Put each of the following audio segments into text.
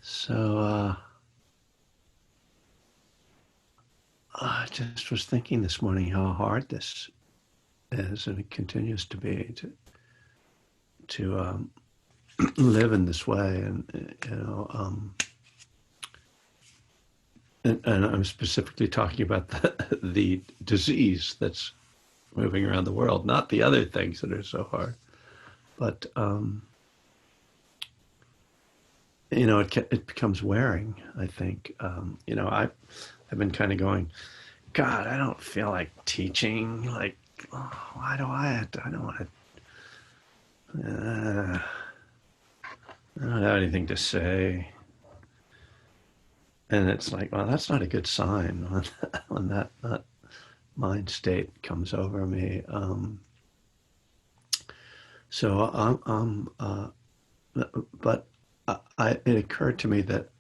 So I just was thinking this morning how hard this is, and it continues to be to live in this way, and I'm specifically talking about the disease that's moving around the world, not the other things that are so hard, but it becomes wearing. I think I've been kind of going, God, I don't feel like teaching. Like, oh, why do I don't want to. I don't have anything to say. And it's like, well, that's not a good sign when that mind state comes over me. So but it occurred to me that,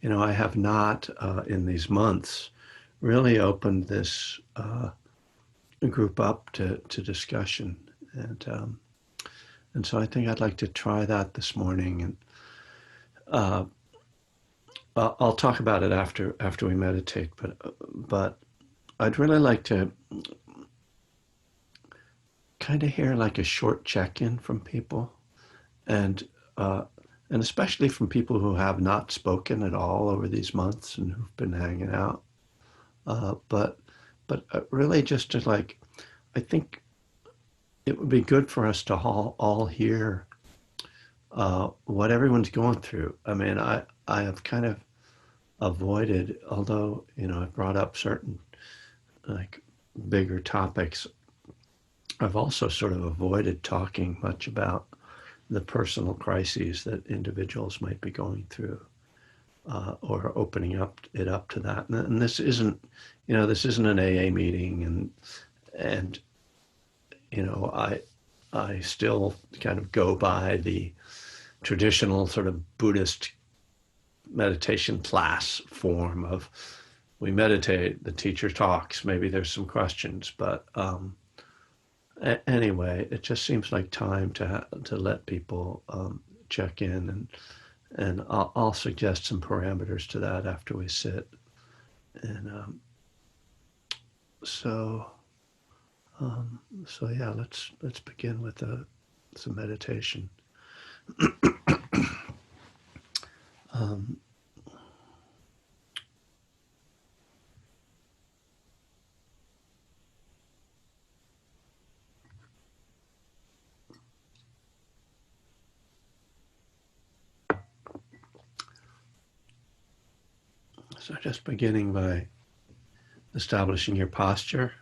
I have not in these months really opened this group up to discussion. And so I think I'd like to try that this morning. And uh, I'll talk about it after we meditate, but I'd really like to kind of hear like a short check-in from people, and uh, and especially from people who have not spoken at all over these months and who've been hanging out. But really just to like, I think it would be good for us to all hear what everyone's going through. I mean, I have kind of avoided, although I've brought up certain like bigger topics. I've also sort of avoided talking much about the personal crises that individuals might be going through, or opening up to that. And this isn't, this isn't an AA meeting, and I still kind of go by the traditional sort of Buddhist meditation class form of, we meditate, the teacher talks, maybe there's some questions, but anyway, it just seems like time to let people check in, and I'll suggest some parameters to that after we sit. And so yeah, let's begin with some meditation. um, so just beginning by establishing your posture.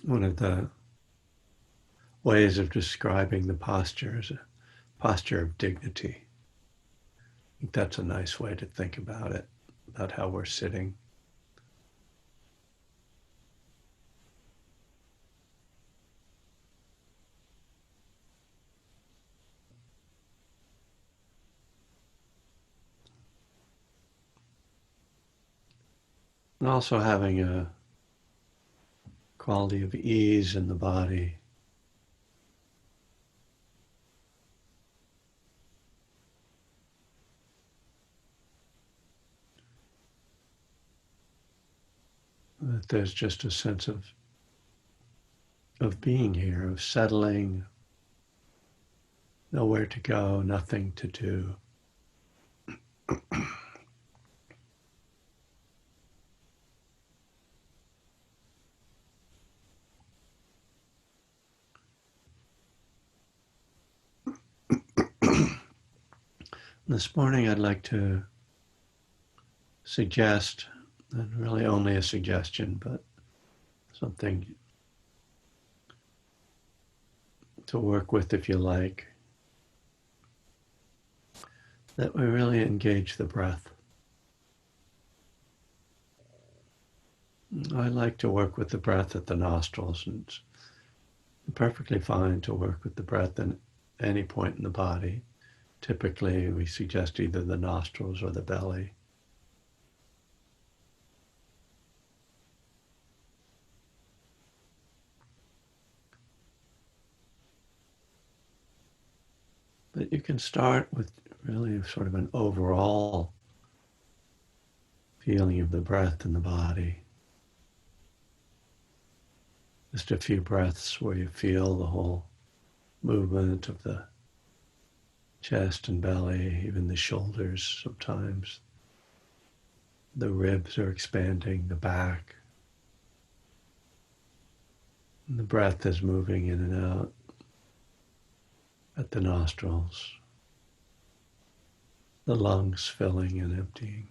One of the ways of describing the posture is a posture of dignity. I think that's a nice way to think about it, about how we're sitting. And also having a quality of ease in the body. That there's just a sense of being here, of settling, nowhere to go, nothing to do. This morning I'd like to suggest, and really only a suggestion, but something to work with if you like, that we really engage the breath. I like to work with the breath at the nostrils, and it's perfectly fine to work with the breath in any point in the body. Typically, we suggest either the nostrils or the belly. that you can start with really sort of an overall feeling of the breath in the body. Just a few breaths where you feel the whole movement of the chest and belly, even the shoulders sometimes. The ribs are expanding, the back. And the breath is moving in and out at the nostrils. The lungs filling and emptying.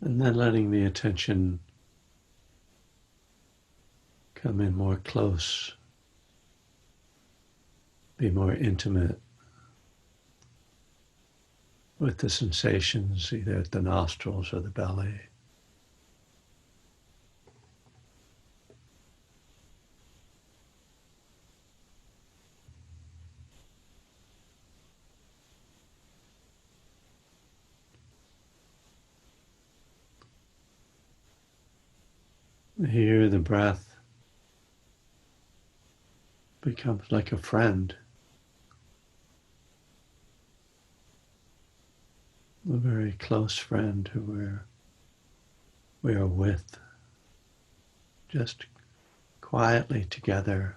And then letting the attention come in more close, be more intimate with the sensations either at the nostrils or the belly. Here the breath becomes like a friend, a very close friend who we are with, just quietly together.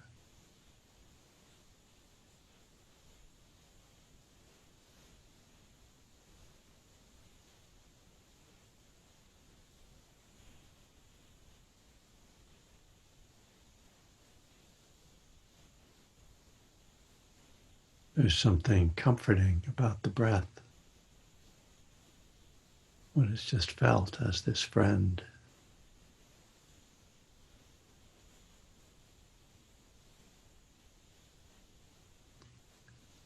There's something comforting about the breath when it's just felt as this friend.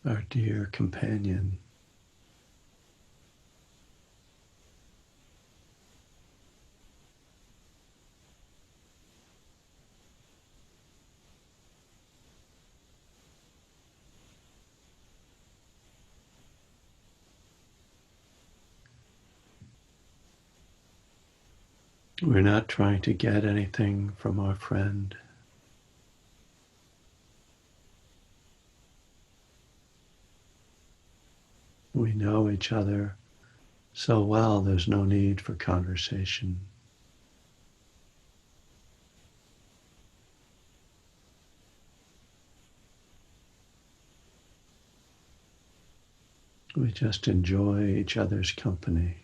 Our dear companion. We're not trying to get anything from our friend. We know each other so well, there's no need for conversation. We just enjoy each other's company.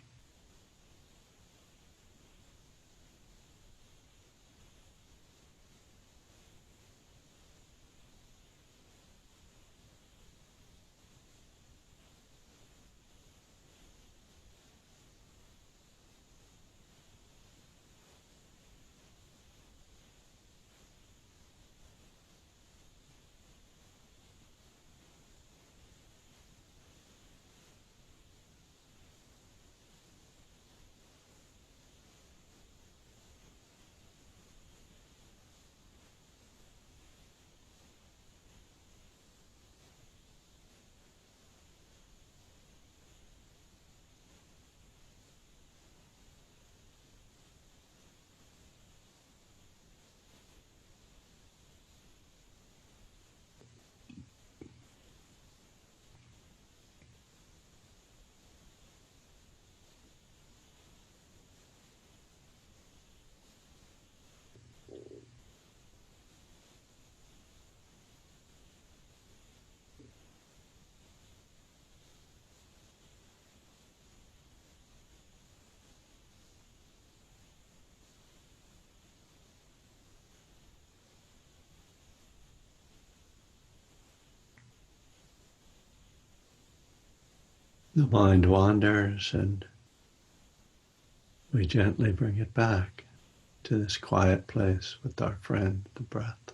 The mind wanders and we gently bring it back to this quiet place with our friend, the breath.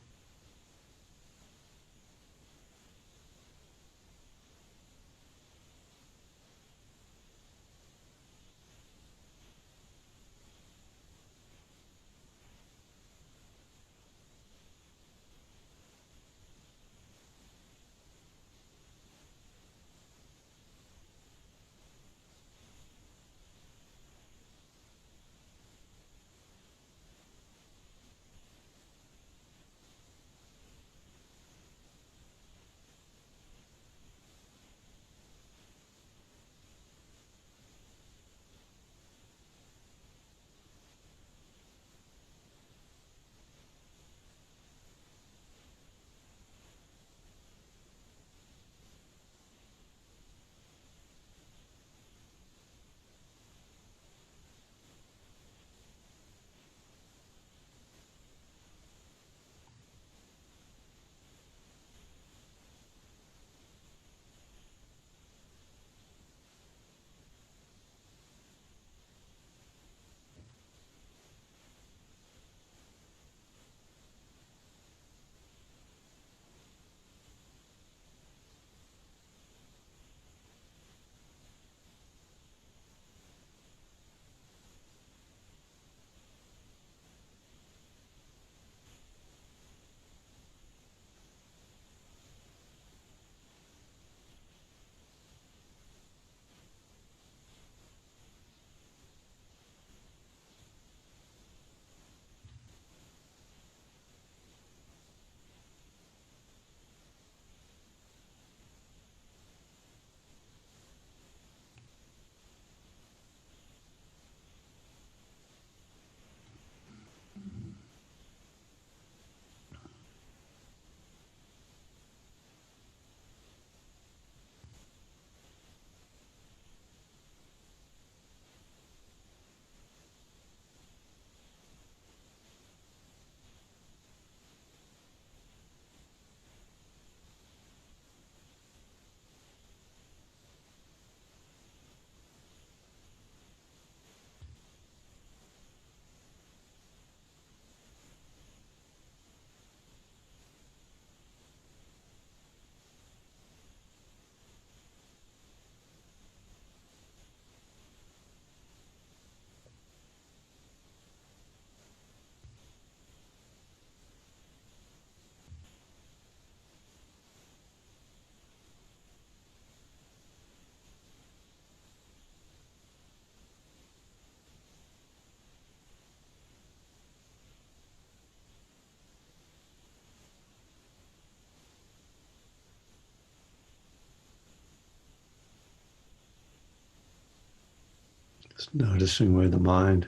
Just noticing where the mind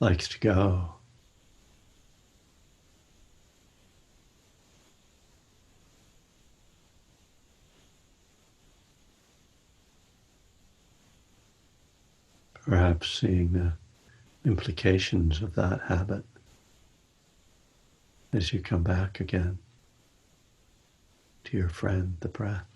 likes to go. Perhaps seeing the implications of that habit as you come back again to your friend, the breath.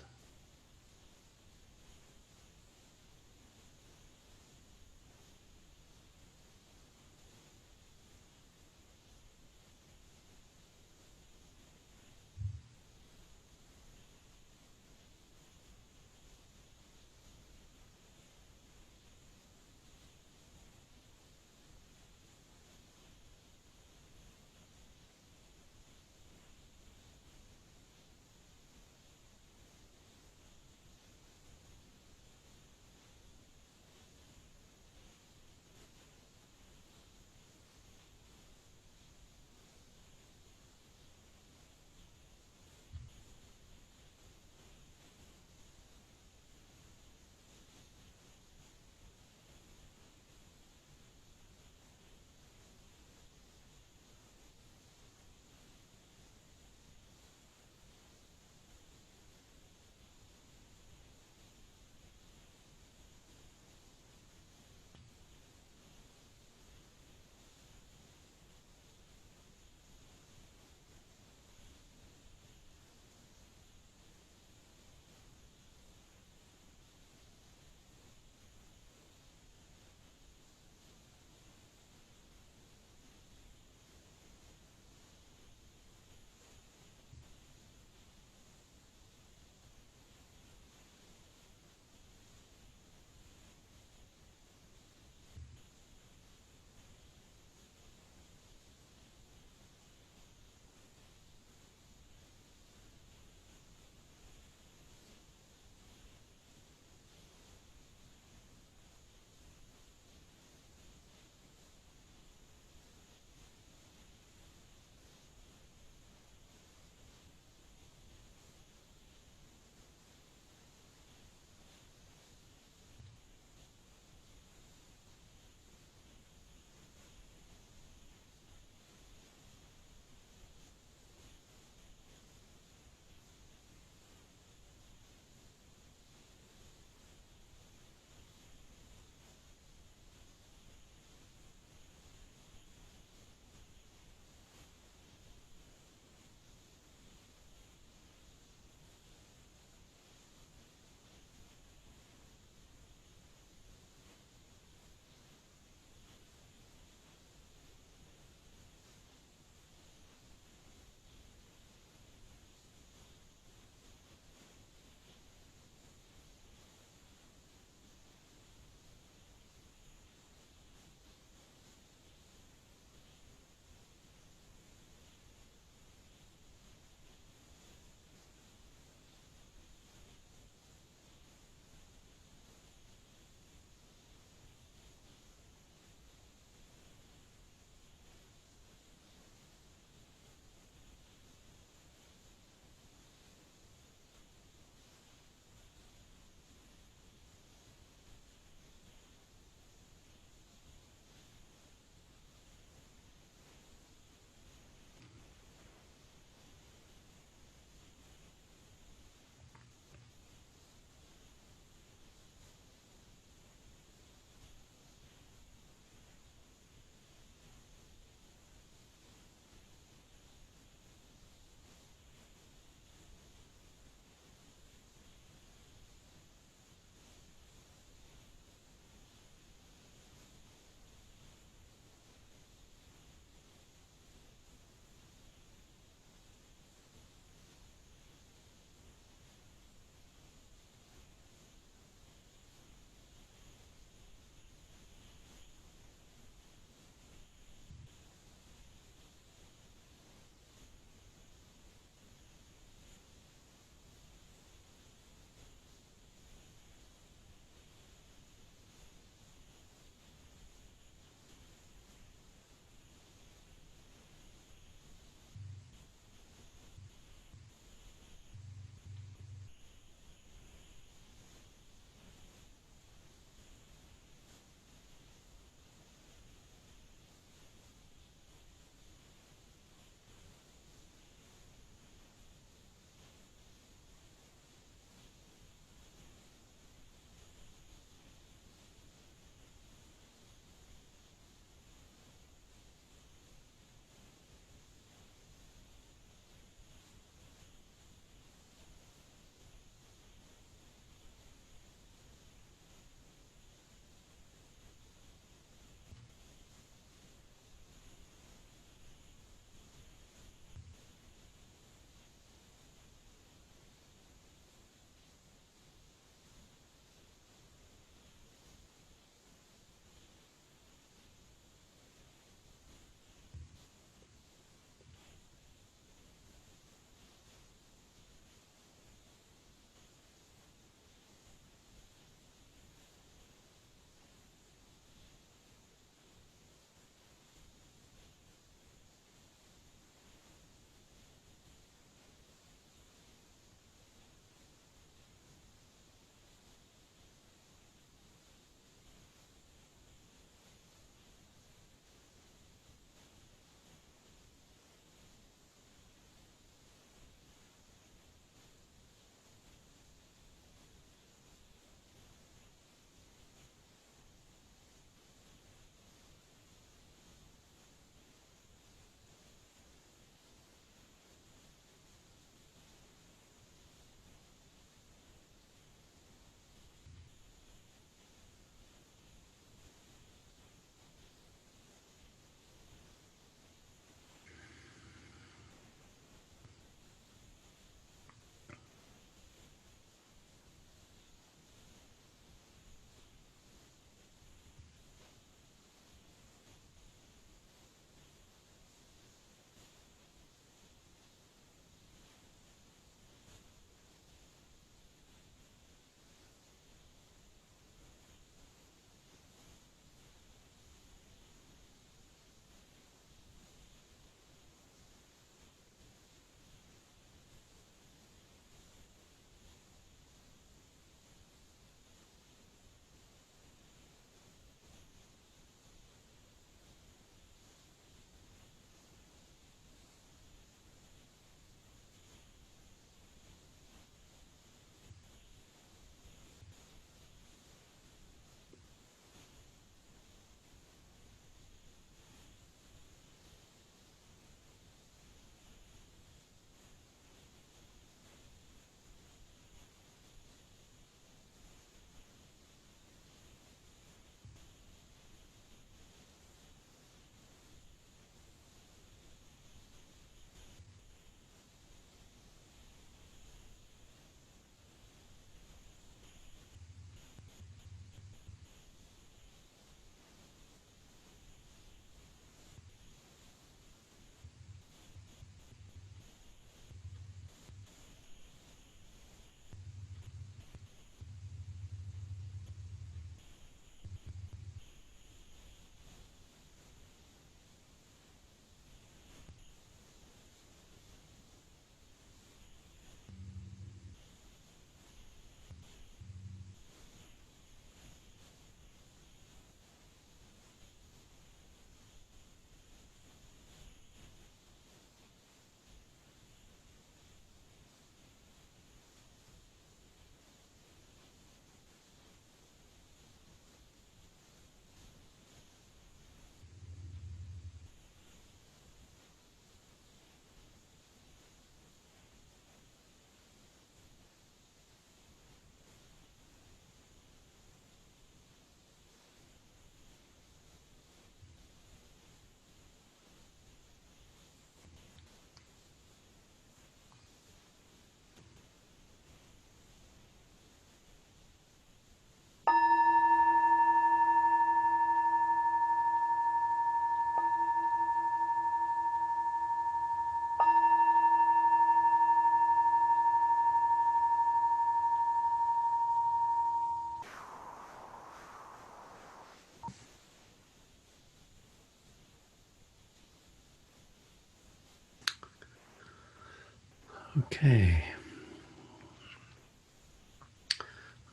Okay.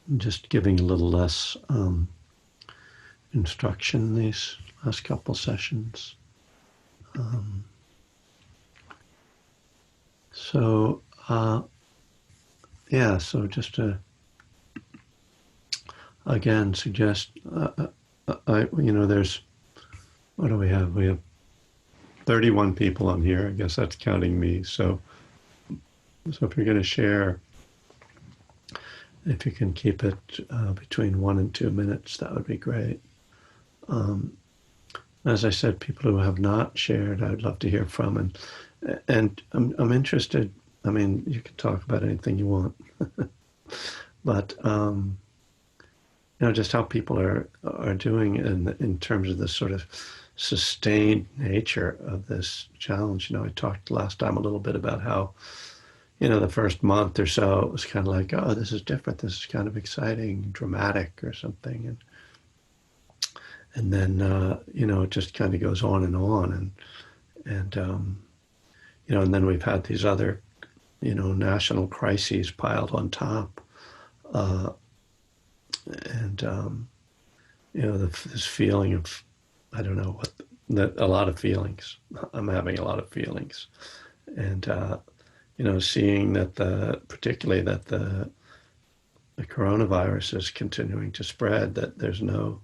I'm just giving a little less instruction these last couple sessions. So, yeah, so just to, again, suggest, there's, what do we have? We have 31 people on here. I guess that's counting me. So if you're going to share, if you can keep it between 1 and 2 minutes, that would be great. As I said, people who have not shared, I'd love to hear from. And I'm interested. I mean, you can talk about anything you want, but just how people are doing in terms of this sort of sustained nature of this challenge. I talked last time a little bit about how, the first month or so, it was kind of like, oh, this is different. This is kind of exciting, dramatic or something. And then, it just kind of goes on. And then we've had these other, national crises piled on top. This feeling of, I don't know a lot of feelings. I'm having a lot of feelings. And, seeing that particularly that the coronavirus is continuing to spread, that there's no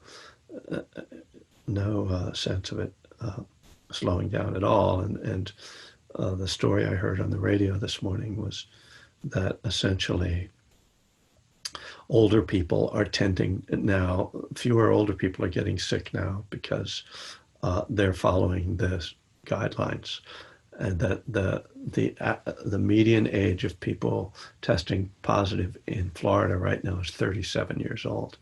sense of it slowing down at all. And the story I heard on the radio this morning was that essentially older people are tending now, fewer older people are getting sick now because they're following the guidelines. And that the median age of people testing positive in Florida right now is 37 years old.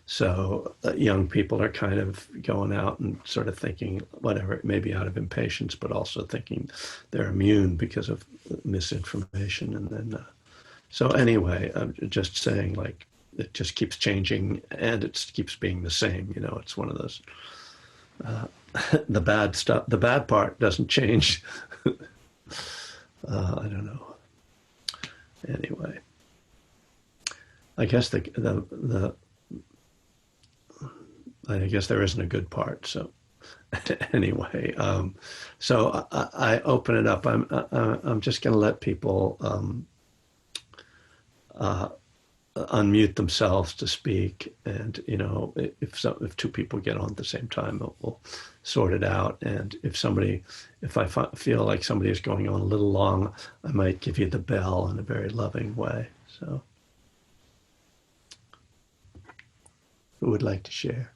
So young people are kind of going out and sort of thinking, whatever, maybe out of impatience, but also thinking they're immune because of misinformation. And then, so anyway, I'm just saying, like, it just keeps changing and it keeps being the same. It's one of those, the bad stuff, the bad part doesn't change. I don't know. Anyway, I guess I guess there isn't a good part. So anyway, so I open it up. I'm just going to let people unmute themselves to speak, and if two people get on at the same time, we'll sort it out. And if I feel like somebody is going on a little long, I might give you the bell in a very loving way. So, who would like to share?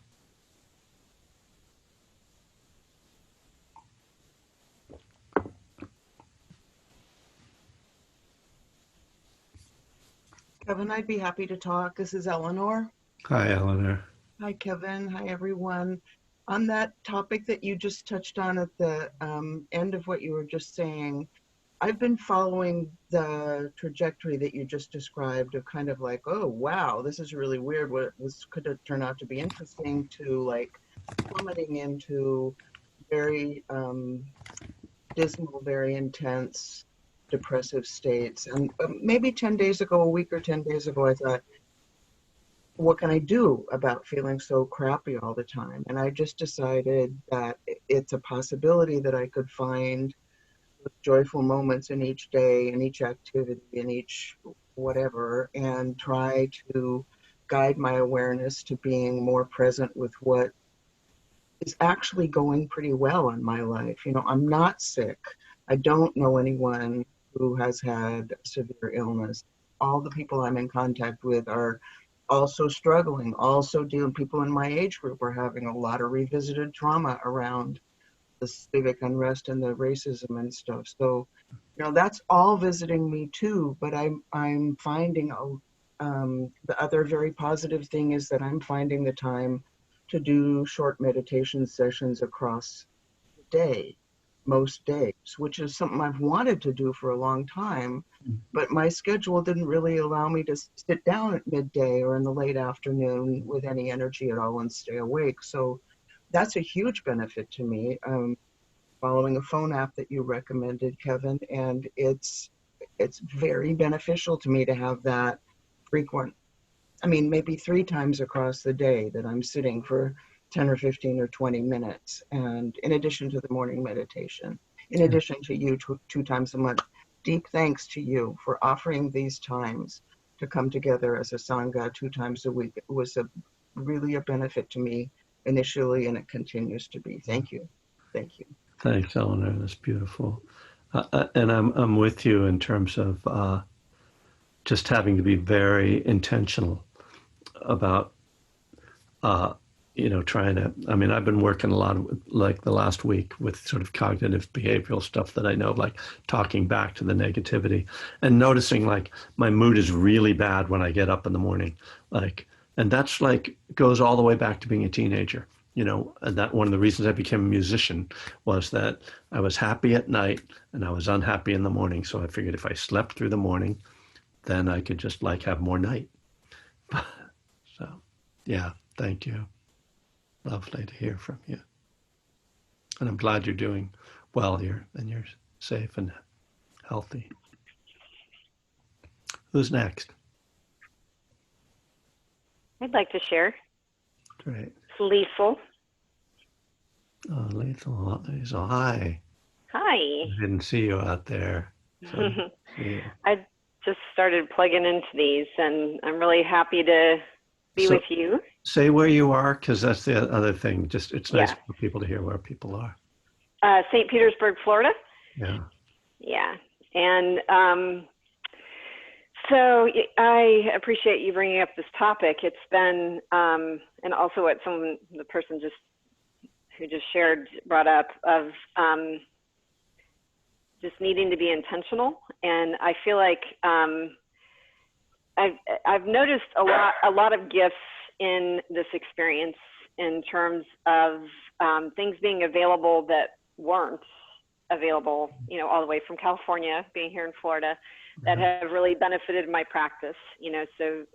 Kevin, I'd be happy to talk. This is Eleanor. Hi, Eleanor. Hi, Kevin. Hi, everyone. On that topic that you just touched on at the end of what you were just saying, I've been following the trajectory that you just described of kind of like, oh, wow, this is really weird. What this could have turned out to be interesting, to like plummeting into very dismal, very intense, depressive states. And maybe 10 days ago, a week or 10 days ago, I thought, what can I do about feeling so crappy all the time? And I just decided that it's a possibility that I could find joyful moments in each day, in each activity, in each whatever, and try to guide my awareness to being more present with what is actually going pretty well in my life. I'm not sick. I don't know anyone who has had severe illness. All the people I'm in contact with are also struggling, also dealing. People in my age group are having a lot of revisited trauma around the civic unrest and the racism and stuff. So, that's all visiting me too. But I'm finding the other very positive thing is that I'm finding the time to do short meditation sessions across the day, most days, which is something I've wanted to do for a long time, but my schedule didn't really allow me to sit down at midday or in the late afternoon with any energy at all and stay awake. So that's a huge benefit to me, following a phone app that you recommended, Kevin, and it's it's very beneficial to me to have that frequent. I mean, maybe 3 times across the day that I'm sitting for 10 or 15 or 20 minutes. And in addition to the morning meditation, in Yeah. addition to you 2 times a month, deep thanks to you for offering these times to come together as a Sangha 2 times a week. It was really a benefit to me initially, and it continues to be. Thank you. Thank you. Thanks, Eleanor. That's beautiful. And I'm with you in terms of just having to be very intentional about trying to. I mean, I've been working a lot like the last week with sort of cognitive behavioral stuff that I know, like talking back to the negativity and noticing like my mood is really bad when I get up in the morning, like, and that's like goes all the way back to being a teenager. And that one of the reasons I became a musician was that I was happy at night and I was unhappy in the morning. So I figured if I slept through the morning, then I could just like have more night. So, yeah, thank you. Lovely to hear from you. And I'm glad you're doing well here and you're safe and healthy. Who's next? I'd like to share. Great. Liesel. Oh, Liesel, hi. Hi. I didn't see you out there. So I just started plugging into these, and I'm really happy to be with you. Say where you are, because that's the other thing. Just it's nice for people to hear where people are. St. Petersburg, Florida. Yeah. Yeah. And so I appreciate you bringing up this topic. It's been, and also what the person who just shared brought up of just needing to be intentional. And I feel like I've noticed a lot of gifts in this experience in terms of things being available that weren't available, all the way from California, being here in Florida, that have really benefited my practice, so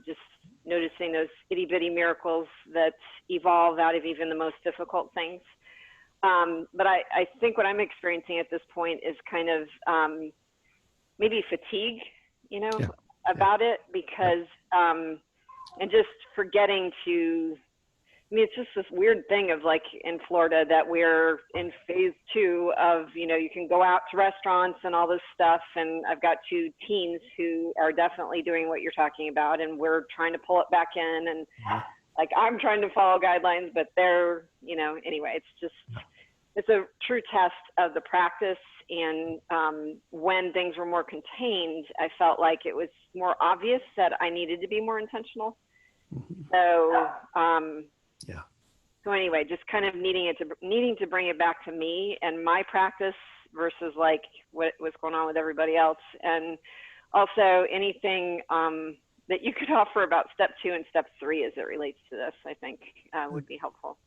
just noticing those itty bitty miracles that evolve out of even the most difficult things. But I think what I'm experiencing at this point is kind of maybe fatigue, about it, because, and just forgetting to, it's just this weird thing of like in Florida that we're in phase 2 of, you can go out to restaurants and all this stuff. And I've got 2 teens who are definitely doing what you're talking about. And we're trying to pull it back in. And like, I'm trying to follow guidelines, but they're, anyway, it's a true test of the practice. And when things were more contained, I felt like it was more obvious that I needed to be more intentional. So, so anyway, just kind of needing to bring it back to me and my practice versus like what was going on with everybody else. And also anything that you could offer about step 2 and step 3 as it relates to this, I think would be helpful.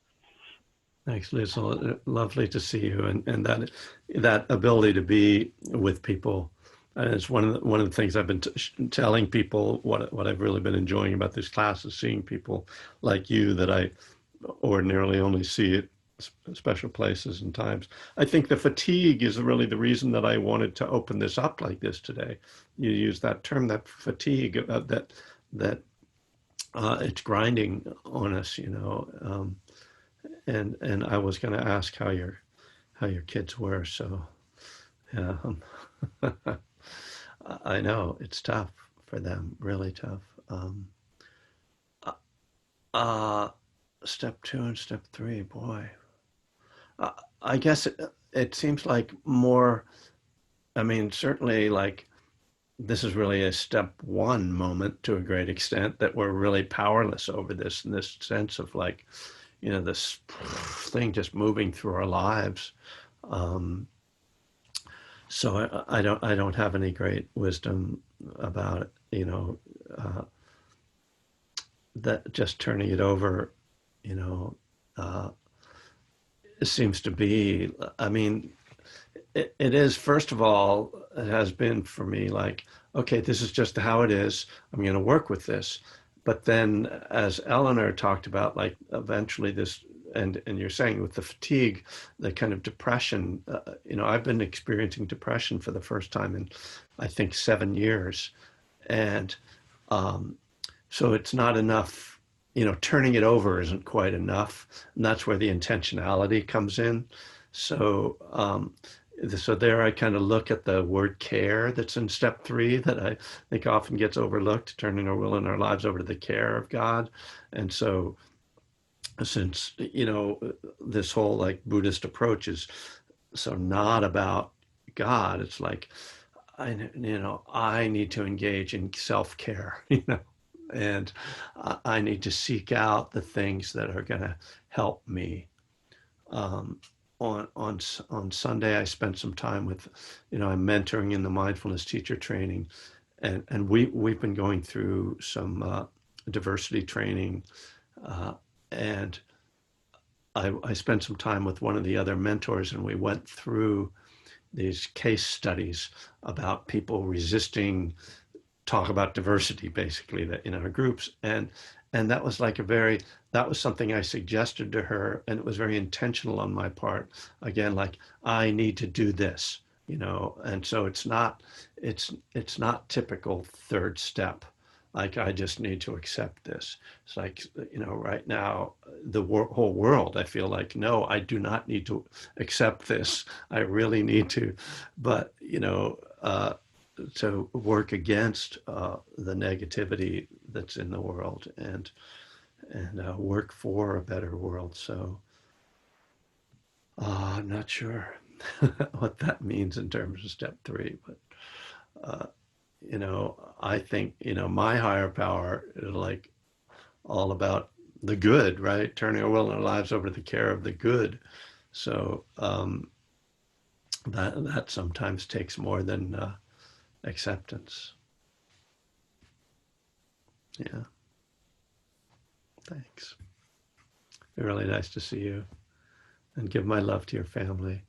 Thanks, Liesl. Lovely to see you, and that ability to be with people. And it's one of the things I've been telling people. What I've really been enjoying about this class is seeing people like you that I ordinarily only see at special places and times. I think the fatigue is really the reason that I wanted to open this up like this today. You use that term, that fatigue, that it's grinding on us, And I was going to ask how your kids were. So, yeah, I know it's tough for them, really tough. Step 2 and step 3, boy. I guess it seems like more. I mean, certainly, like this is really a step 1 moment to a great extent that we're really powerless over this, in this sense of like, this thing just moving through our lives. So I don't have any great wisdom about it, that just turning it over, it seems to be, I mean, it is, first of all, it has been for me like, okay, this is just how it is. I'm going to work with this. But then, as Eleanor talked about, like eventually this and you're saying with the fatigue, the kind of depression, I've been experiencing depression for the first time in, I think, 7 years. And um, so it's not enough, turning it over isn't quite enough. And that's where the intentionality comes in. So, so there I kind of look at the word care that's in step 3 that I think often gets overlooked, turning our will and our lives over to the care of God. And so since, this whole like Buddhist approach is so not about God, it's like, I need to engage in self-care, and I need to seek out the things that are going to help me. Um, on Sunday, I spent some time with, I'm mentoring in the mindfulness teacher training, and we've been going through some diversity training, and I spent some time with one of the other mentors, and we went through these case studies about people resisting talk about diversity, basically, that in our groups. And that was like that was something I suggested to her, and it was very intentional on my part. Again, like, I need to do this, and so it's not typical third step. Like, I just need to accept this. It's like, right now, the whole world, I feel like, no, I do not need to accept this. I really need to, but, to work against the negativity that's in the world, and work for a better world. So I'm not sure what that means in terms of step 3, but uh, I think, my higher power is like all about the good, right? Turning our will and our lives over to the care of the good. So that sometimes takes more than acceptance. Yeah. Thanks. Really nice to see you, and give my love to your family.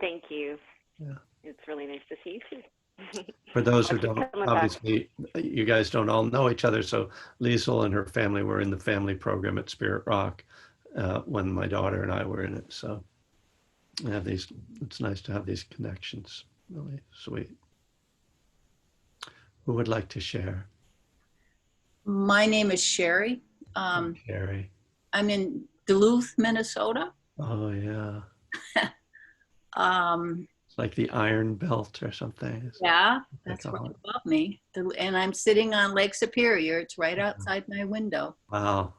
Thank you. Yeah. It's really nice to see you too. For those I'll who keep don't, coming back. obviously, you guys don't all know each other. So Liesl and her family were in the family program at Spirit Rock when my daughter and I were in it. So I have these. It's nice to have these connections. Really sweet. Who would like to share? My name is Sherry. Carrie. I'm in Duluth, Minnesota. Oh yeah. Um, It's like the Iron Belt or something. yeah, that's right above me. And I'm sitting on Lake Superior. It's right outside my window. Wow.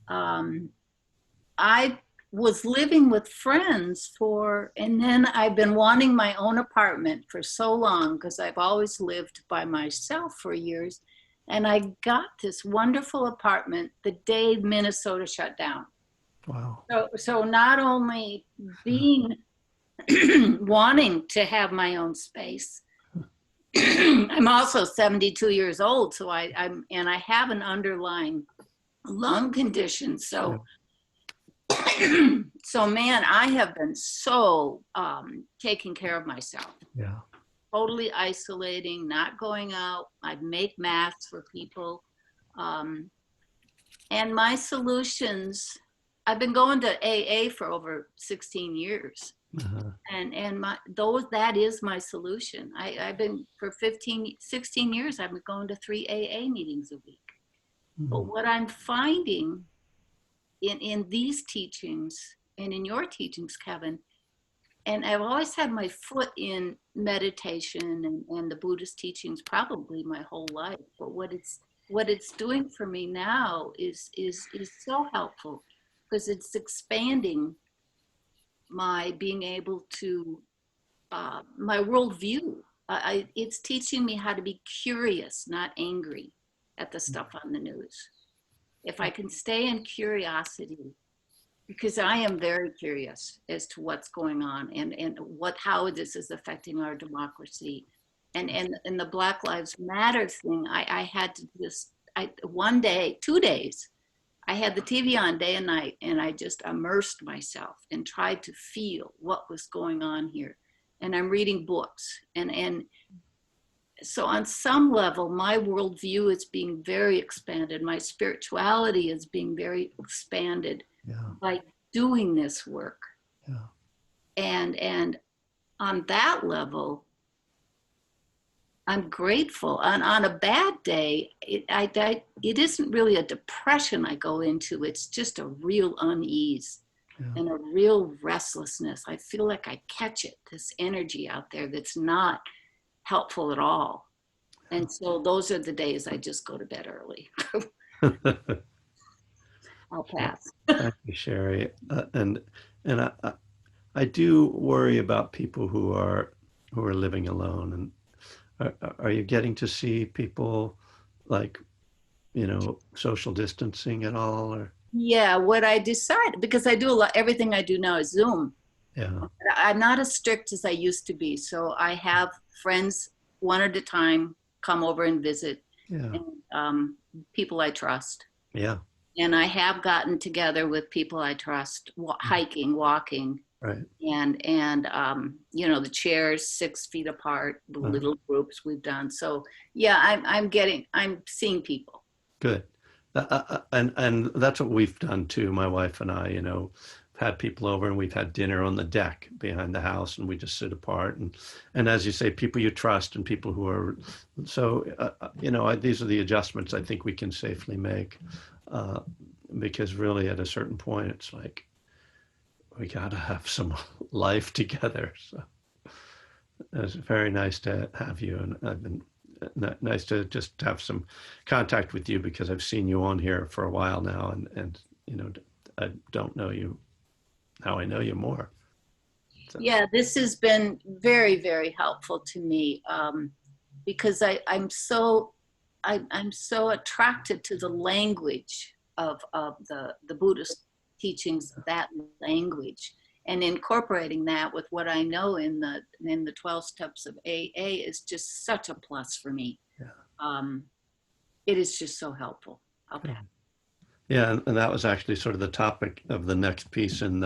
I was living with friends and then I've been wanting my own apartment for so long because I've always lived by myself for years. And I got this wonderful apartment the day Minnesota shut down. Wow. So not only being wanting to have my own space, I'm also 72 years old, so I have an underlying lung condition. So so man, I have been so taking care of myself. Yeah. Totally isolating, not going out. I'd make masks for people. And my solutions, I've been going to AA for over 16 years. Uh-huh. And that is my solution. I've been for 16 years, I've been going to 3 AA meetings a week. Mm-hmm. But what I'm finding in these teachings and in your teachings, Kevin, and I've always had my foot in meditation and the Buddhist teachings probably my whole life. But what it's doing for me now is so helpful because it's expanding my being able to my worldview. It's teaching me how to be curious, not angry at the stuff on the news. If I can stay in curiosity, because I am very curious as to what's going on and how this is affecting our democracy. And the Black Lives Matter thing, I had to just, 2 days, I had the TV on day and night, and I just immersed myself and tried to feel what was going on here. And I'm reading books, and so on some level, my worldview is being very expanded. My spirituality is being very expanded Yeah. by doing this work. Yeah. And on that level, I'm grateful. On a bad day, it isn't really a depression I go into. It's just a real unease Yeah. and a real restlessness. I feel like I catch it, this energy out there that's not helpful at all. And so those are the days I just go to bed early. I'll pass. Thank you, Sherry. And I do worry about people who are living alone. And are you getting to see people like, social distancing at all? Or Yeah, what I decided, because I do a lot, everything I do now is Zoom. yeah, I'm not as strict as I used to be. So I have friends one at a time come over and visit, yeah, and people I trust. yeah, And I have gotten together with people I trust, hiking, walking, right. and the chairs 6 feet apart, the little groups we've done. So yeah, I'm seeing people. Good. And that's what we've done too. My wife and I, had people over and we've had dinner on the deck behind the house, and we just sit apart. And as you say, people you trust and people who are, so, these are the adjustments I think we can safely make, because really at a certain point, it's like, we got to have some life together. So it's very nice to have you. And I've been nice to just have some contact with you, because I've seen you on here for a while now, and I don't know you. Now I know you more. So. Yeah, this has been very, very helpful to me, because I'm so attracted to the language of the Buddhist teachings, that language, and incorporating that with what I know in the 12 steps of AA is just such a plus for me. Yeah. It is just so helpful. Okay. Yeah, and that was actually sort of the topic of the next piece in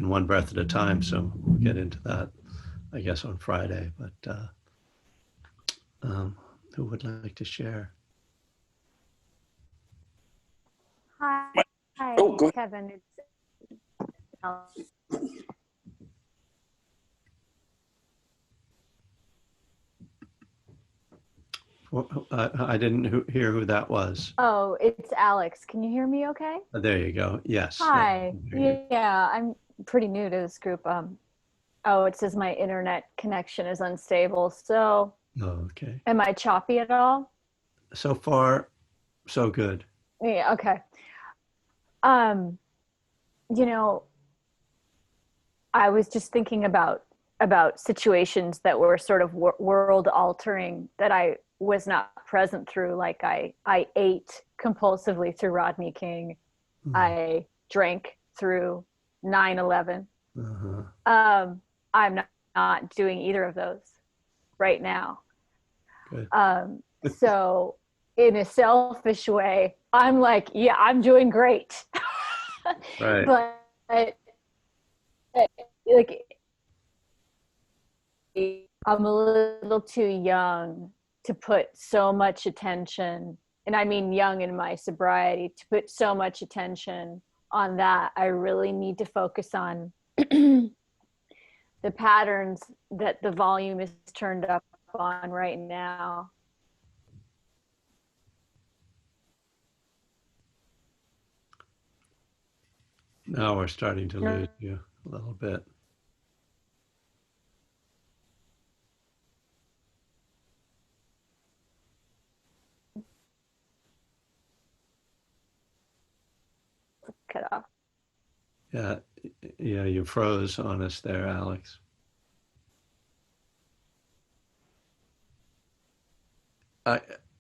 One Breath at a Time. So we'll get into that, I guess, on Friday. But who would like to share? Hi, Oh, go ahead. Kevin. I didn't hear who that was. Oh, it's Alex. Can you hear me okay? There you go. Yes. Hi. Yeah, Yeah, I'm pretty new to this group. Oh, it says my internet connection is unstable. So, oh, okay. am I choppy at all? So far, so good. Yeah, okay. I was just thinking about situations that were sort of world altering that I was not present through. Like I ate compulsively through Rodney King. I drank through 9/11. I'm not doing either of those right now. Good. So in a selfish way, I'm like, yeah, I'm doing great. Right. But like, I'm a little too young to put so much attention, and I mean young in my sobriety, to put so much attention on that. I really need to focus on the patterns that the volume is turned up on right now. Now we're starting to lose you a little bit. Cut off. Yeah, you froze on us there, Alex.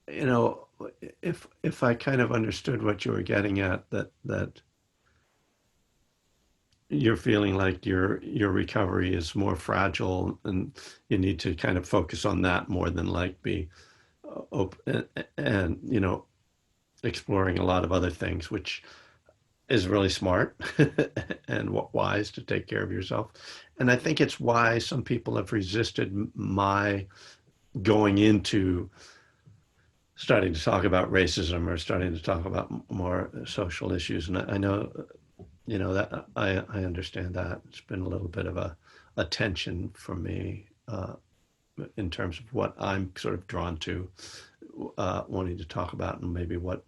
If I kind of understood what you were getting at, that you're feeling like your recovery is more fragile, and you need to kind of focus on that more than like be open and exploring a lot of other things, which is really smart and wise to take care of yourself. And I think it's why some people have resisted my going into starting to talk about racism or starting to talk about more social issues. And I know, that I understand that. It's been a little bit of a tension for me in terms of what I'm sort of drawn to wanting to talk about and maybe what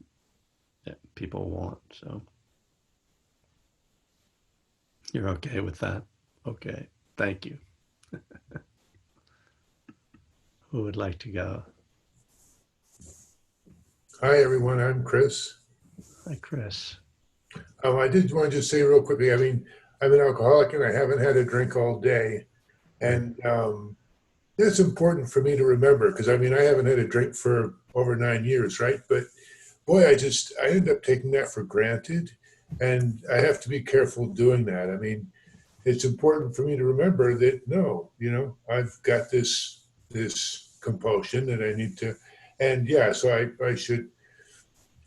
people want. So you're okay with that? Okay. Thank you. Who would like to go? Hi, everyone. I'm Chris. Hi, Chris. I did want to just say real quickly, I mean, I'm an alcoholic and I haven't had a drink all day. And that's important for me to remember because, I mean, I haven't had a drink for over 9 years, right? But boy, I end up taking that for granted. And I have to be careful doing that. I mean, it's important for me to remember that, no, I've got this compulsion that I need to, and yeah, so I should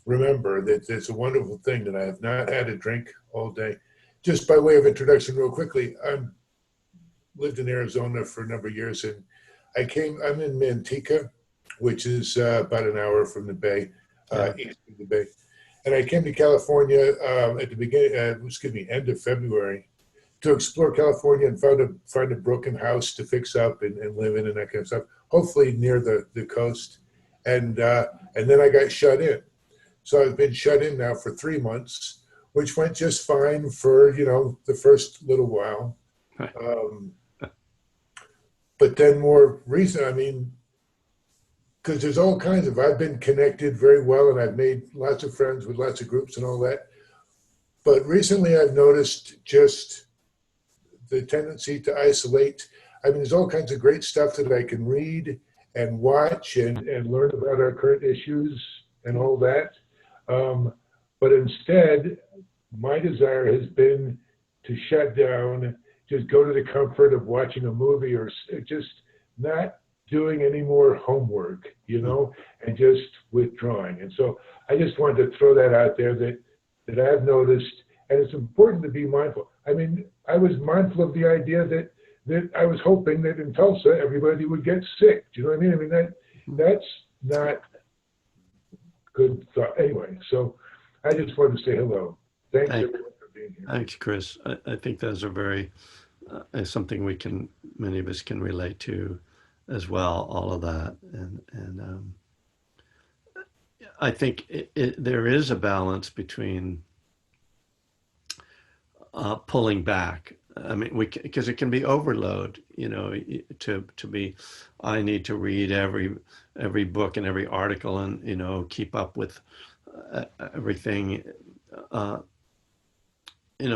remember that it's a wonderful thing that I have not had a drink all day. Just by way of introduction, real quickly, I've lived in Arizona for a number of years, and I'm in Manteca, which is about an hour from the Bay, east of the Bay. And I came to California at the beginning, end of February, to explore California and find a broken house to fix up and live in and that kind of stuff, hopefully near the coast. And then I got shut in. So I've been shut in now for 3 months, which went just fine for, the first little while. Right. But then more recent, I mean, because there's all kinds of, I've been connected very well and I've made lots of friends with lots of groups and all that. But recently I've noticed just the tendency to isolate. I mean, there's all kinds of great stuff that I can read and watch and learn about our current issues and all that. But instead, my desire has been to shut down, just go to the comfort of watching a movie or just not doing any more homework, and just withdrawing. And so I just wanted to throw that out there that I've noticed, and it's important to be mindful. I mean, I was mindful of the idea that I was hoping that in Tulsa, everybody would get sick. Do you know what I mean? I mean, that's not good thought. Anyway, so I just wanted to say hello. Thanks everyone for being here. Thanks, Chris. I think those are very something many of us can relate to as well. All of that, and I think there is a balance between pulling back. I mean, because it can be overload. To be, I need to read every book and every article and keep up with everything.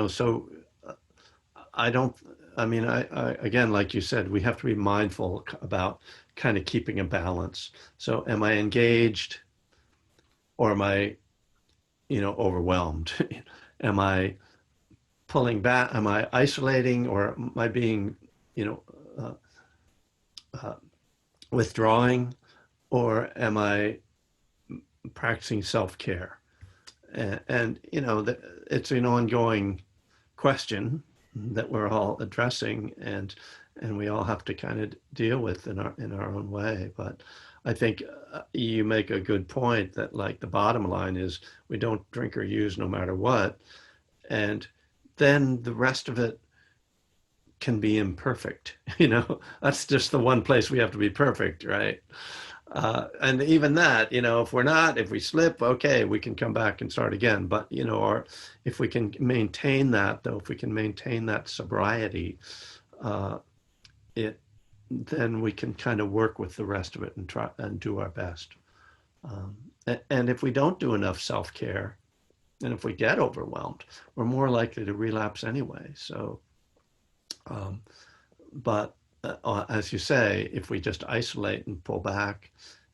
So I don't. I mean, I again, like you said, we have to be mindful about kind of keeping a balance. So, am I engaged, or am I, overwhelmed? Am I pulling back? Am I isolating, or am I being, withdrawing, or am I practicing self-care? And it's an ongoing question that we're all addressing, and we all have to kind of deal with in our own way. But I think you make a good point that, like, the bottom line is we don't drink or use no matter what, and then the rest of it can be imperfect. That's just the one place we have to be perfect, right? And even that, if we slip, okay, we can come back and start again. But, or if we can maintain that, though, if we can maintain that sobriety, then we can kind of work with the rest of it and try and do our best. And if we don't do enough self-care, and if we get overwhelmed, we're more likely to relapse anyway. So, but as you say, if we just isolate and pull back,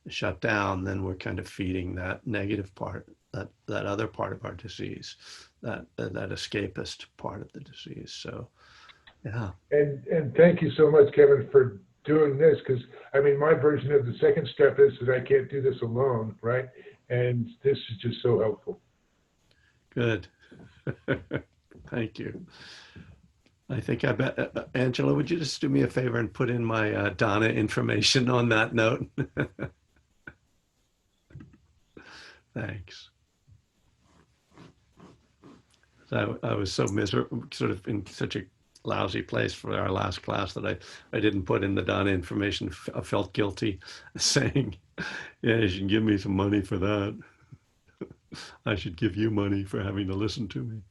shut down, then we're kind of feeding that negative part, that other part of our disease, that escapist part of the disease. So, yeah. And thank you so much, Kevin, for doing this, because I mean, my version of the second step is that I can't do this alone, right? And this is just so helpful. Good. Thank you. I think I bet, Angela, would you just do me a favor and put in my Donna information on that note? Thanks. So I was so miserable, sort of in such a lousy place for our last class that I didn't put in the Donna information. I felt guilty saying, yeah, you should give me some money for that. I should give you money for having to listen to me.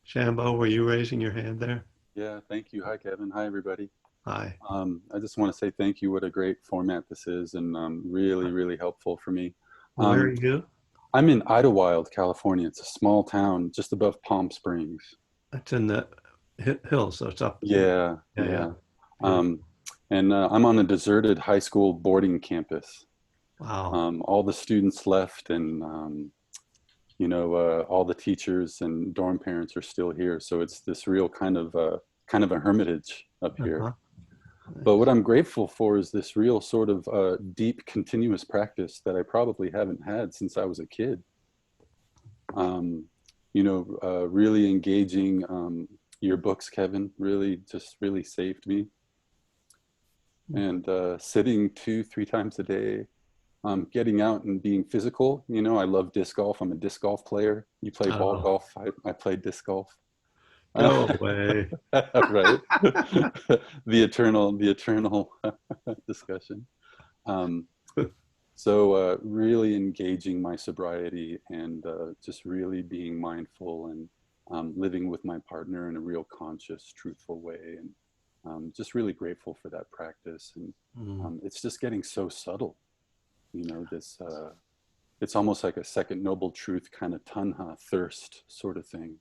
Shambo, were you raising your hand there? Yeah, thank you. Hi, Kevin. Hi, everybody. Hi. I just want to say thank you. What a great format this is, and really, really helpful for me. Where are you? I'm in Idlewild, California. It's a small town just above Palm Springs. It's in the hills, so it's up. Yeah. And I'm on a deserted high school boarding campus. Wow. All the students left, and all the teachers and dorm parents are still here. So it's this real kind of a hermitage up here. Uh-huh. But what I'm grateful for is this real sort of deep, continuous practice that I probably haven't had since I was a kid. Really engaging your books, Kevin, really saved me. And sitting 2-3 times a day, getting out and being physical. I love disc golf. I'm a disc golf player. You play ball golf. I play disc golf. No way. Right. the eternal discussion. So really engaging my sobriety and just really being mindful and living with my partner in a real conscious, truthful way. And just really grateful for that practice. And it's just getting so subtle. This it's almost like a second noble truth kind of tanha, thirst sort of thing.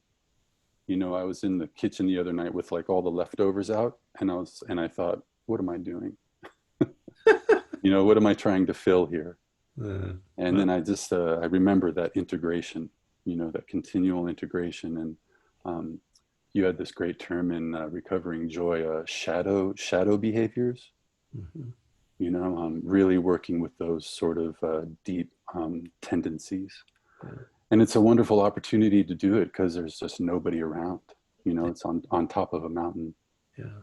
I was in the kitchen the other night with like all the leftovers out, and I thought, what am I doing? What am I trying to fill here? And then I remember that integration, that continual integration. And you had this great term in Recovering Joy, shadow behaviors. Mm-hmm. Really working with those sort of deep tendencies. Yeah. And it's a wonderful opportunity to do it because there's just nobody around. It's on top of a mountain. Yeah.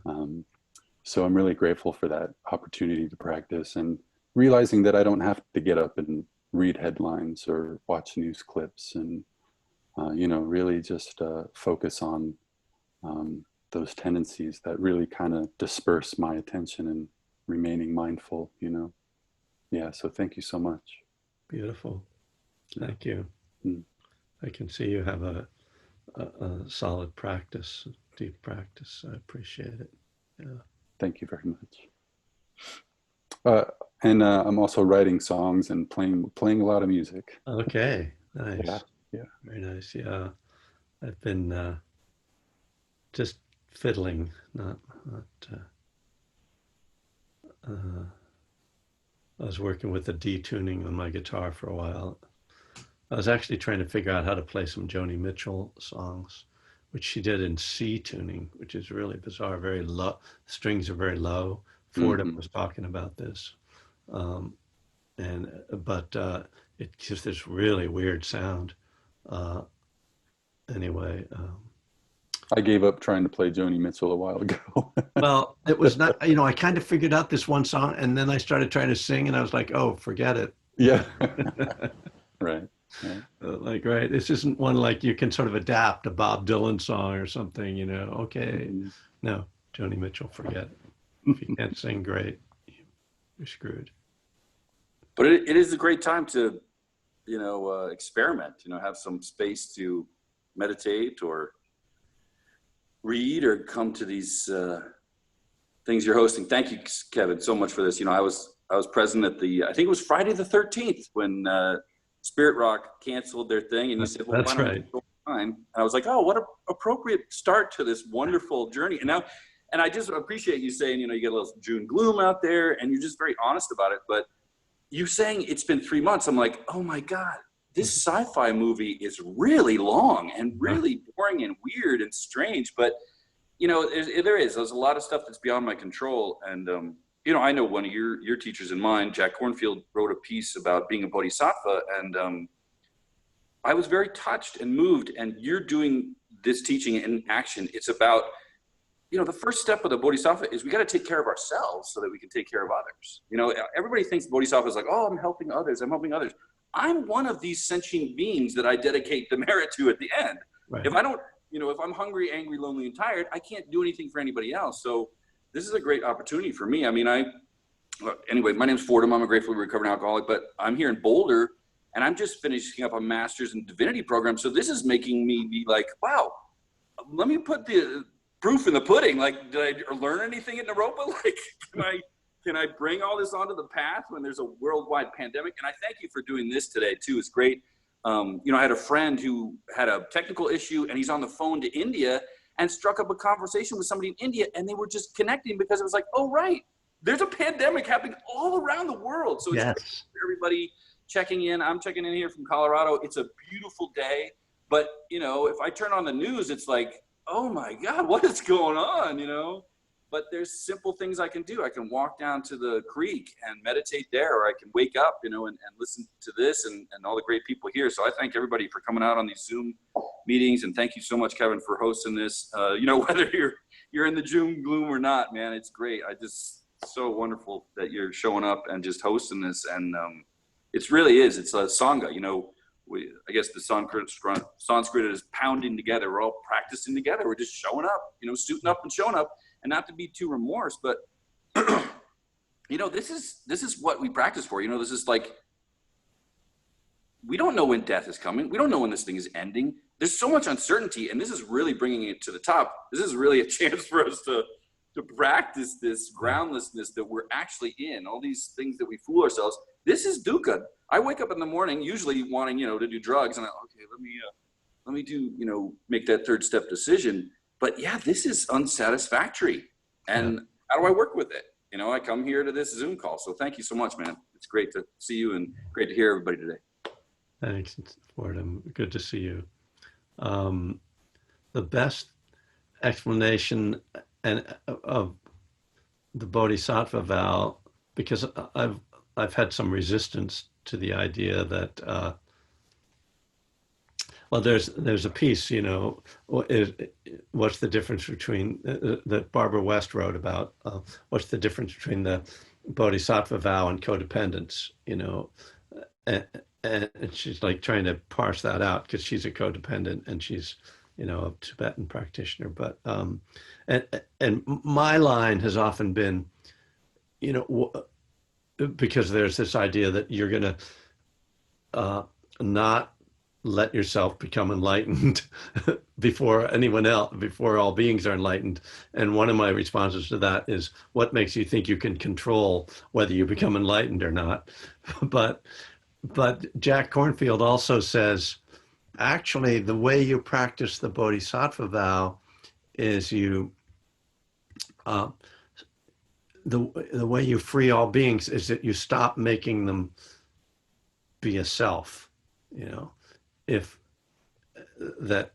So I'm really grateful for that opportunity to practice and realizing that I don't have to get up and read headlines or watch news clips and, really just focus on those tendencies that really kind of disperse my attention and remaining mindful, Yeah, so thank you so much. Beautiful. Thank you. I can see you have a solid practice, deep practice. I appreciate it. Yeah. Thank you very much. And I'm also writing songs and playing a lot of music. Okay, nice. Yeah. Very nice. Yeah, I've been just fiddling, not. I was working with the detuning on my guitar for a while. I was actually trying to figure out how to play some Joni Mitchell songs, which she did in C tuning, which is really bizarre, very low. Strings are very low. Fordham was talking about this. But it gives this really weird sound. Anyway. I gave up trying to play Joni Mitchell a while ago. Well, it was not, I kind of figured out this one song and then I started trying to sing and I was like, oh, forget it. Yeah. Right. Right. This isn't one like you can sort of adapt a Bob Dylan song or something, okay. No, Joni Mitchell, forget it. If you can't sing great, you're screwed. But it is a great time to, experiment, have some space to meditate or read or come to these things you're hosting. Thank you, Kevin, so much for this. I was present at I think it was Friday the 13th when Spirit Rock canceled their thing, and you said, "Well, that's right." And I was like, "Oh, what an appropriate start to this wonderful journey." And I just appreciate you saying, you get a little June gloom out there, and you're just very honest about it. But you saying it's been 3 months, I'm like, oh my God. This sci-fi movie is really long and really boring and weird and strange, but there's a lot of stuff that's beyond my control. And I know one of your teachers in mine, Jack Kornfield, wrote a piece about being a bodhisattva, and I was very touched and moved. And you're doing this teaching in action. It's about, you know, the first step of the Bodhisattva is we got to take care of ourselves so that we can take care of others. You know, everybody thinks Bodhisattva is like, oh, I'm helping others. I'm helping others. I'm one of these sentient beings that I dedicate the merit to at the end. Right. If I don't, you know, if I'm hungry, angry, lonely, and tired, I can't do anything for anybody else. So this is a great opportunity for me. I mean, anyway, my name's Fordham. I'm a gratefully recovering alcoholic, but I'm here in Boulder and I'm just finishing up a master's in divinity program. So this is making me be like, wow, let me put the proof in the pudding. Like, did I learn anything in Naropa? Like, can I bring all this onto the path when there's a worldwide pandemic? And I thank you for doing this today too. It's great. You know, I had a friend who had a technical issue and he's on the phone to India and struck up a conversation with somebody in India, and they were just connecting because it was like, oh, right, there's a pandemic happening all around the world. So it's great for everybody checking in. I'm checking in here from Colorado. It's a beautiful day. But, you know, if I turn on the news, it's like, oh my God, what is going on, you know? But there's simple things I can do. I can walk down to the creek and meditate there, or I can wake up, you know, and listen to this and all the great people here. So I thank everybody for coming out on these Zoom meetings. And thank you so much, Kevin, for hosting this. You know, whether you're in the Zoom gloom or not, man, it's great. So wonderful that you're showing up and just hosting this. And it really is. It's a Sangha, you know. I guess the Sanskrit is pounding together. We're all practicing together. We're just showing up, you know, suiting up and showing up, and not to be too remorse, but you know, this is what we practice for. You know, this is like, we don't know when death is coming. We don't know when this thing is ending. There's so much uncertainty, and this is really bringing it to the top. This is really a chance for us to practice this groundlessness that we're actually in. All these things that we fool ourselves. This is dukkha. I wake up in the morning usually wanting, you know, to do drugs, and let me do, you know, make that third step decision. But yeah, this is unsatisfactory. And how do I work with it? You know, I come here to this Zoom call. So thank you so much, man. It's great to see you and great to hear everybody today. Thanks, Fordham. Good to see you. The best explanation of the Bodhisattva vow, because I've had some resistance to the idea that well, there's a piece, you know, what's the difference between that Barbara West wrote about what's the difference between the Bodhisattva vow and codependence, you know, and she's like trying to parse that out because she's a codependent and she's, you know, a Tibetan practitioner. But and my line has often been, you know, because there's this idea that you're going to not let yourself become enlightened before anyone else, before all beings are enlightened. And one of my responses to that is, what makes you think you can control whether you become enlightened or not? But Jack Kornfield also says, actually, the way you practice the Bodhisattva vow is you, the way you free all beings is that you stop making them be a self, you know, if that,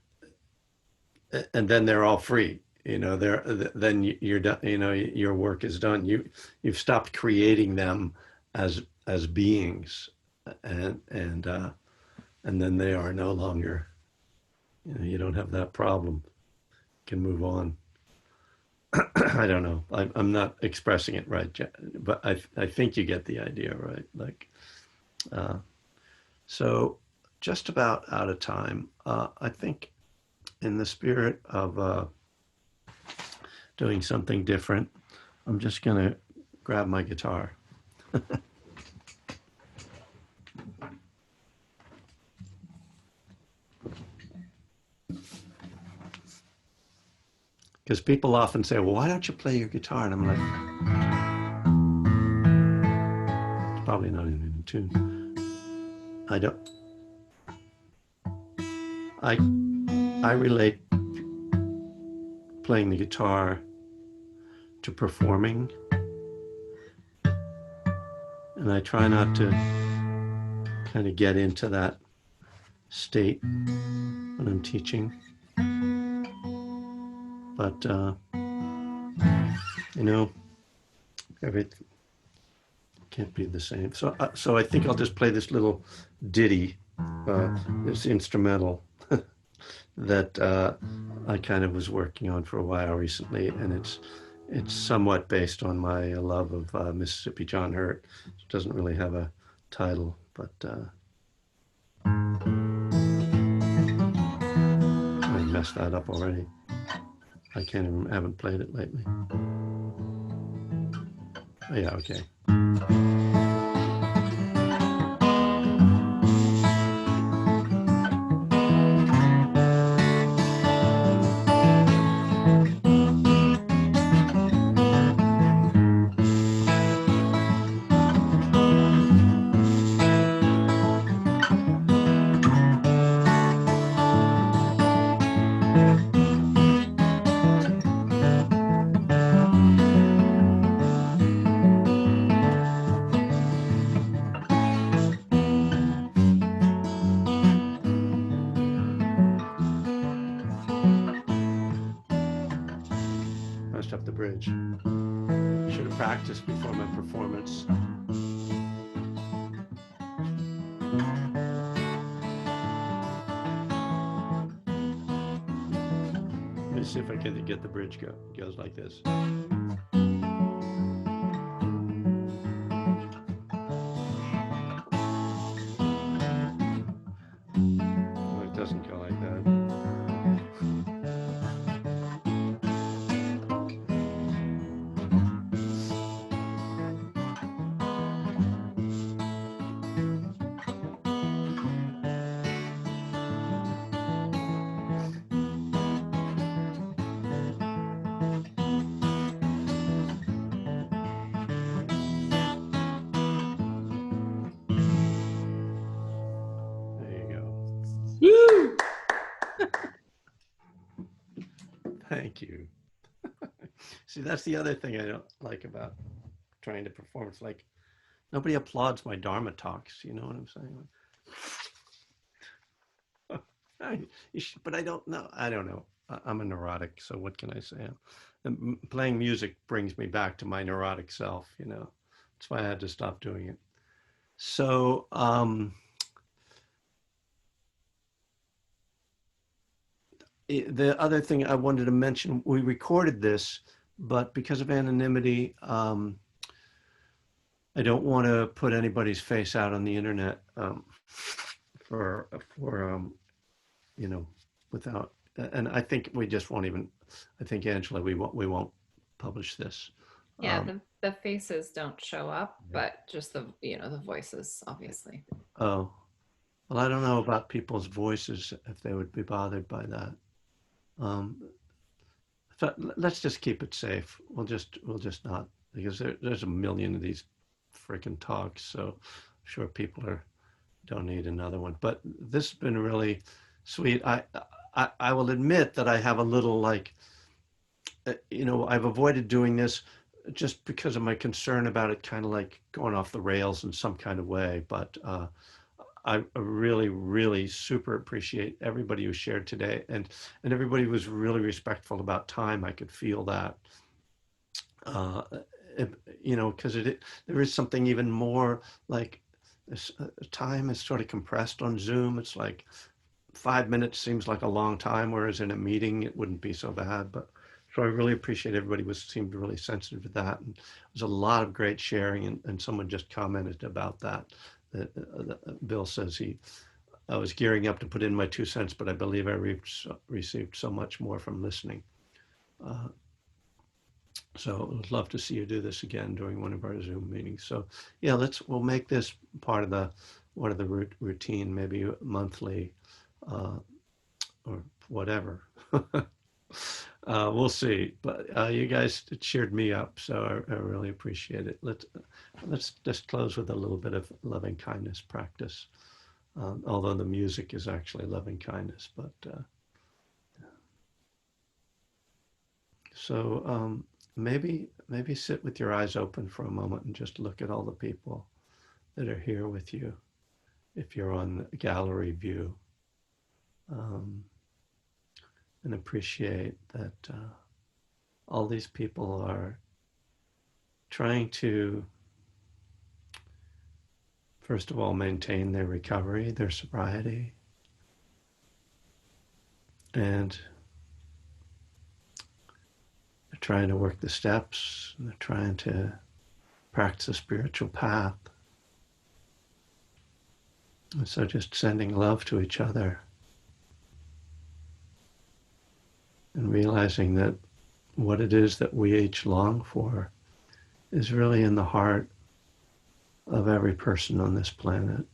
and then they're all free, you know, then you're done, you know, your work is done. You've stopped creating them as beings, and then they are no longer, you know, you don't have that problem. You can move on. I don't know. I'm not expressing it right, but I think you get the idea, right? Like, so just about out of time. I think in the spirit of doing something different, I'm just gonna grab my guitar. Because people often say, well, why don't you play your guitar? And I'm like, it's probably not even in tune. I relate playing the guitar to performing. And I try not to kind of get into that state when I'm teaching. But, you know, everything can't be the same. So I think I'll just play this little ditty, this instrumental. that I kind of was working on for a while recently, and it's somewhat based on my love of Mississippi John Hurt. It doesn't really have a title, but I messed that up already. I haven't played it lately. Oh, yeah, okay. Messed up the bridge. Should have practiced before my performance. Let me see if I can get the bridge go. It goes like this. Oh, it doesn't go like that. Woo! Thank you. See, that's the other thing I don't like about trying to perform. It's like nobody applauds my Dharma talks. You know what I'm saying? But I don't know. I don't know. I'm a neurotic, so what can I say? Playing music brings me back to my neurotic self. You know, that's why I had to stop doing it. So. The other thing I wanted to mention, we recorded this, but because of anonymity, I don't want to put anybody's face out on the internet for you know, without. And I think we just won't even. I think Angela, we won't publish this. Yeah, the faces don't show up, but just the the voices, obviously. Oh, well, I don't know about people's voices if they would be bothered by that. So let's just keep it safe. We'll just not, because there's a million of these freaking talks. So I'm sure people don't need another one. But this has been really sweet. I will admit that I have a little like, I've avoided doing this just because of my concern about it kind of like going off the rails in some kind of way. But I really, really super appreciate everybody who shared today, and everybody was really respectful about time. I could feel that, because there is something even more like this, time is sort of compressed on Zoom. It's like 5 minutes seems like a long time, whereas in a meeting it wouldn't be so bad. But so I really appreciate everybody seemed really sensitive to that, and there was a lot of great sharing, and someone just commented about that. Bill says I was gearing up to put in my 2 cents, but I believe I received so much more from listening. So I'd love to see you do this again during one of our Zoom meetings. So yeah, we'll make this part of the routine, maybe monthly or whatever. We'll see. But you guys cheered me up, so I really appreciate it. Let's just close with a little bit of loving kindness practice. Although the music is actually loving kindness, but so maybe sit with your eyes open for a moment and just look at all the people that are here with you. If you're on the gallery view, and appreciate that all these people are trying to, first of all, maintain their recovery, their sobriety, and they're trying to work the steps, and they're trying to practice a spiritual path. And so just sending love to each other and realizing that what it is that we each long for is really in the heart of every person on this planet.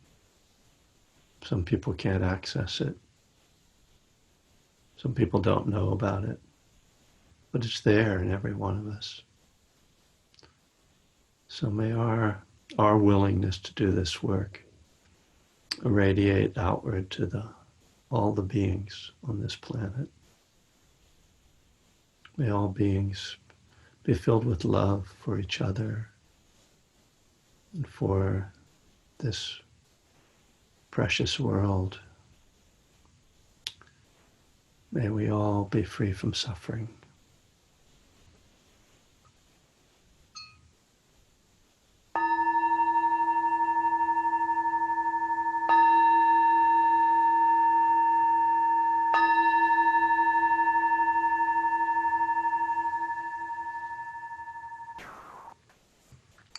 Some people can't access it. Some people don't know about it, but it's there in every one of us. So may our willingness to do this work irradiate outward to all the beings on this planet. May all beings be filled with love for each other and for this precious world. May we all be free from suffering.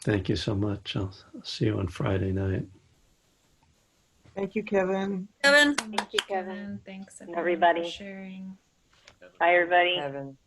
Thank you so much. I'll see you on Friday night. Thank you, Kevin. Thank you, Kevin. Thanks Everybody. for sharing. Bye, everybody. Kevin.